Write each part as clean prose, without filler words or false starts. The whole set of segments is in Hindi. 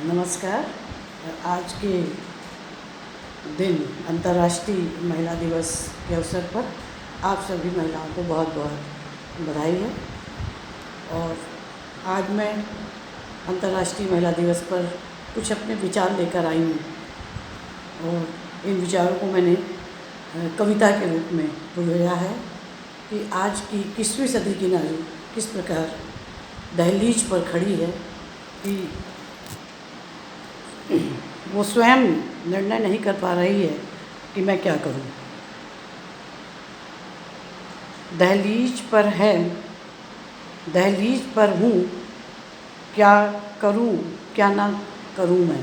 नमस्कार। आज के दिन अंतर्राष्ट्रीय महिला दिवस के अवसर पर आप सभी महिलाओं को बहुत बहुत बधाई है। और आज मैं अंतर्राष्ट्रीय महिला दिवस पर कुछ अपने विचार लेकर आई हूँ और इन विचारों को मैंने कविता के रूप में बुझाया है कि आज की 21वीं सदी की नारी किस प्रकार दहलीज पर खड़ी है कि वो स्वयं निर्णय नहीं कर पा रही है कि मैं क्या करूं। दहलीज पर है, दहलीज पर हूँ, क्या करूं क्या ना करूं मैं।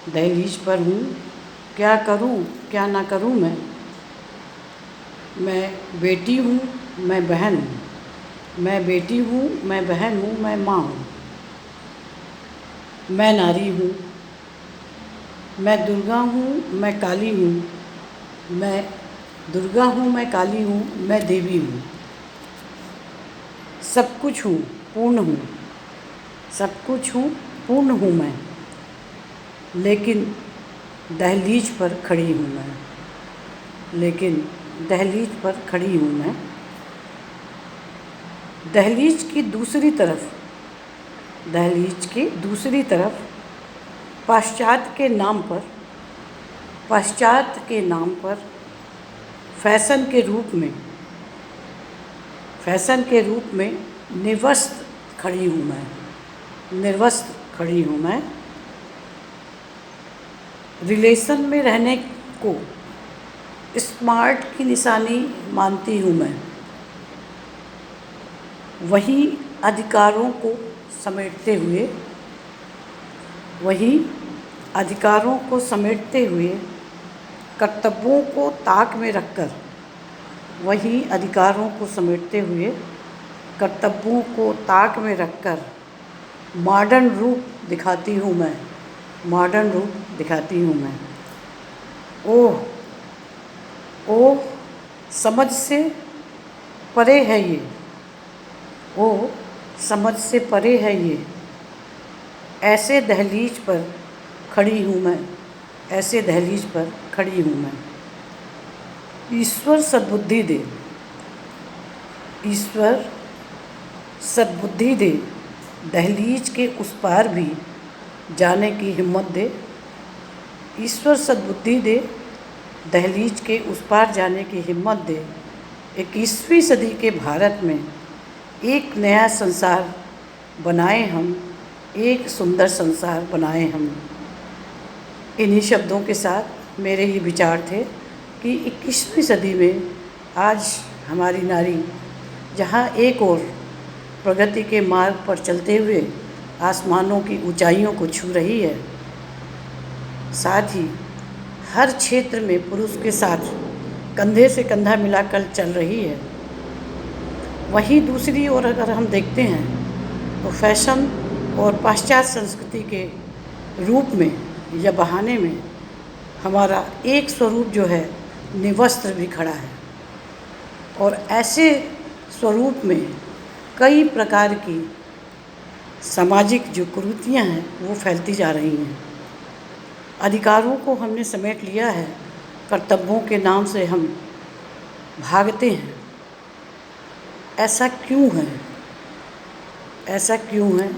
दहलीज पर हूँ, क्या करूं क्या ना करूं मैं बेटी हूँ, मैं बहन हूँ, मैं बेटी हूँ, मैं बहन हूँ, मैं माँ हूँ, मैं नारी हूँ, मैं दुर्गा हूँ, मैं काली हूँ, मैं दुर्गा हूँ, मैं काली हूँ, मैं देवी हूँ। सब कुछ हूँ, पूर्ण हूँ, सब कुछ हूँ, पूर्ण हूँ मैं, लेकिन दहलीज पर खड़ी हूँ मैं, लेकिन दहलीज पर खड़ी हूँ मैं। दहलीज की दूसरी तरफ, दहलीज की दूसरी तरफ पाश्चात्य के नाम पर, पाश्चात्य के नाम पर फैशन के रूप में, फैशन के रूप में निर्वस्त्र खड़ी हूँ मैं, निर्वस्त्र खड़ी हूँ मैं। रिलेशन में रहने को स्मार्ट की निशानी मानती हूँ मैं, वहीं अधिकारों को समेटते हुए, वहीं अधिकारों को समेटते हुए कर्तव्यों को ताक में रखकर, वहीं अधिकारों को समेटते हुए कर्तव्यों को ताक में रखकर मॉडर्न रूप दिखाती हूँ मैं, मॉडर्न रूप दिखाती हूँ मैं। ओह ओह समझ से परे है ये, ओह समझ से परे है ये, ऐसे दहलीज पर खड़ी हूँ मैं, ऐसे दहलीज पर खड़ी हूँ मैं। ईश्वर सद्बुद्धि दे, ईश्वर सद्बुद्धि दे, दहलीज के उस पार भी जाने की हिम्मत दे। ईश्वर सद्बुद्धि दे, दहलीज के उस पार जाने की हिम्मत दे। 21वीं सदी के भारत में एक नया संसार बनाए हम, एक सुंदर संसार बनाए हम। इन्हीं शब्दों के साथ मेरे ये विचार थे कि 21वीं सदी में आज हमारी नारी जहाँ एक और प्रगति के मार्ग पर चलते हुए आसमानों की ऊंचाइयों को छू रही है, साथ ही हर क्षेत्र में पुरुष के साथ कंधे से कंधा मिलाकर चल रही है, वहीं दूसरी ओर अगर हम देखते हैं तो फैशन और पाश्चात्य संस्कृति के रूप में या बहाने में हमारा एक स्वरूप जो है निर्वस्त्र भी खड़ा है। और ऐसे स्वरूप में कई प्रकार की सामाजिक जो कुरीतियाँ हैं वो फैलती जा रही हैं। अधिकारों को हमने समेट लिया है, कर्तव्यों के नाम से हम भागते हैं। ऐसा क्यों है, ऐसा क्यों है?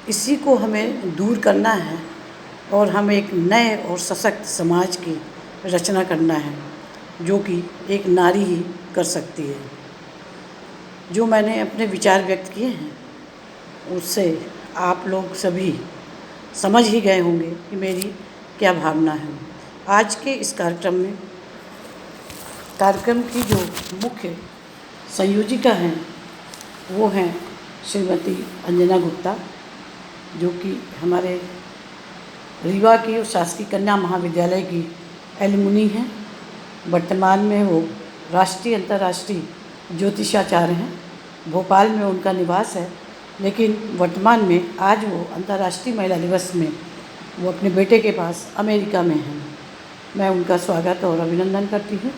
इसी को हमें दूर करना है और हमें एक नए और सशक्त समाज की रचना करना है, जो कि एक नारी ही कर सकती है। जो मैंने अपने विचार व्यक्त किए हैं उससे आप लोग सभी समझ ही गए होंगे कि मेरी क्या भावना है। आज के इस कार्यक्रम में, कार्यक्रम की जो मुख्य संयोजिका हैं वो हैं श्रीमती अंजना गुप्ता, जो कि हमारे रीवा की शासकीय कन्या महाविद्यालय की एलुमनी हैं। वर्तमान में वो राष्ट्रीय अंतर्राष्ट्रीय ज्योतिषाचार्य हैं, भोपाल में उनका निवास है, लेकिन वर्तमान में आज वो अंतर्राष्ट्रीय महिला दिवस में वो अपने बेटे के पास अमेरिका में हैं। मैं उनका स्वागत और अभिनंदन करती हूँ।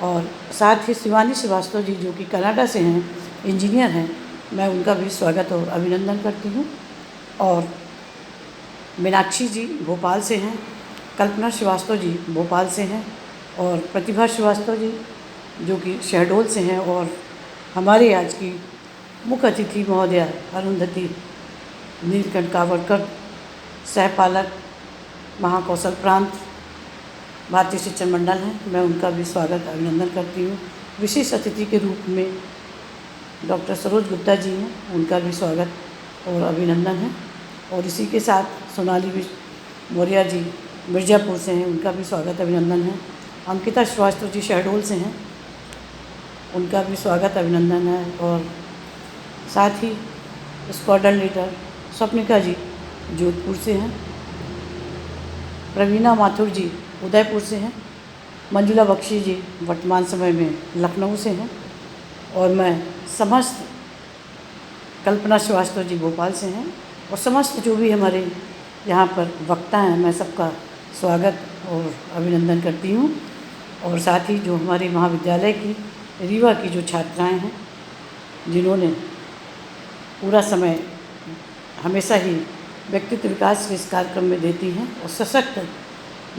और साथ ही शिवानी श्रीवास्तव जी जो कि कनाडा से हैं, इंजीनियर हैं, मैं उनका भी स्वागत और अभिनंदन करती हूँ। और मीनाक्षी जी भोपाल से हैं, कल्पना श्रीवास्तव जी भोपाल से हैं और प्रतिभा श्रीवास्तव जी जो कि शहडोल से हैं। और हमारे आज की मुख्य अतिथि महोदया अरुंधति नीलकंठ कावड़कर, सहपालक महाकौशल प्रांत भारतीय शिक्षण मंडल हैं। मैं उनका भी स्वागत अभिनंदन करती हूँ। विशेष अतिथि के रूप में डॉक्टर सरोज गुप्ता जी हैं, उनका भी स्वागत और अभिनंदन है। और इसी के साथ सोनाली मौर्य जी मिर्ज़ापुर से हैं, उनका भी स्वागत अभिनंदन है। अंकिता श्रीवास्तव जी शहडोल से हैं, उनका भी स्वागत अभिनंदन है। और साथ ही स्क्वाड्रन लीडर स्वप्निका जी जोधपुर से हैं, प्रवीणा माथुर जी उदयपुर से हैं, मंजुला बख्शी जी वर्तमान समय में लखनऊ से हैं और मैं समस्त कल्पना श्रीवास्तव जी भोपाल से हैं और समस्त जो भी हमारे यहाँ पर वक्ता हैं, मैं सबका स्वागत और अभिनंदन करती हूँ। और साथ ही जो हमारे महाविद्यालय की रीवा की जो छात्राएं हैं, जिन्होंने पूरा समय हमेशा ही व्यक्तित्व विकास के इस कार्यक्रम में देती हैं और सशक्त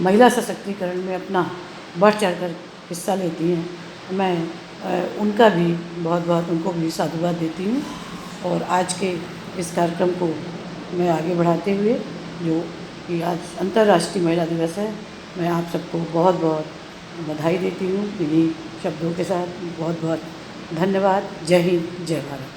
महिला सशक्तिकरण में अपना बढ़ चढ़कर हिस्सा लेती हैं, मैं उनका भी बहुत उनको भी साधुवाद देती हूँ। और आज के इस कार्यक्रम को मैं आगे बढ़ाते हुए, जो कि आज अंतर्राष्ट्रीय महिला दिवस है, मैं आप सबको बहुत बधाई देती हूँ। इन्हीं शब्दों के साथ बहुत धन्यवाद। जय हिंद, जय भारत।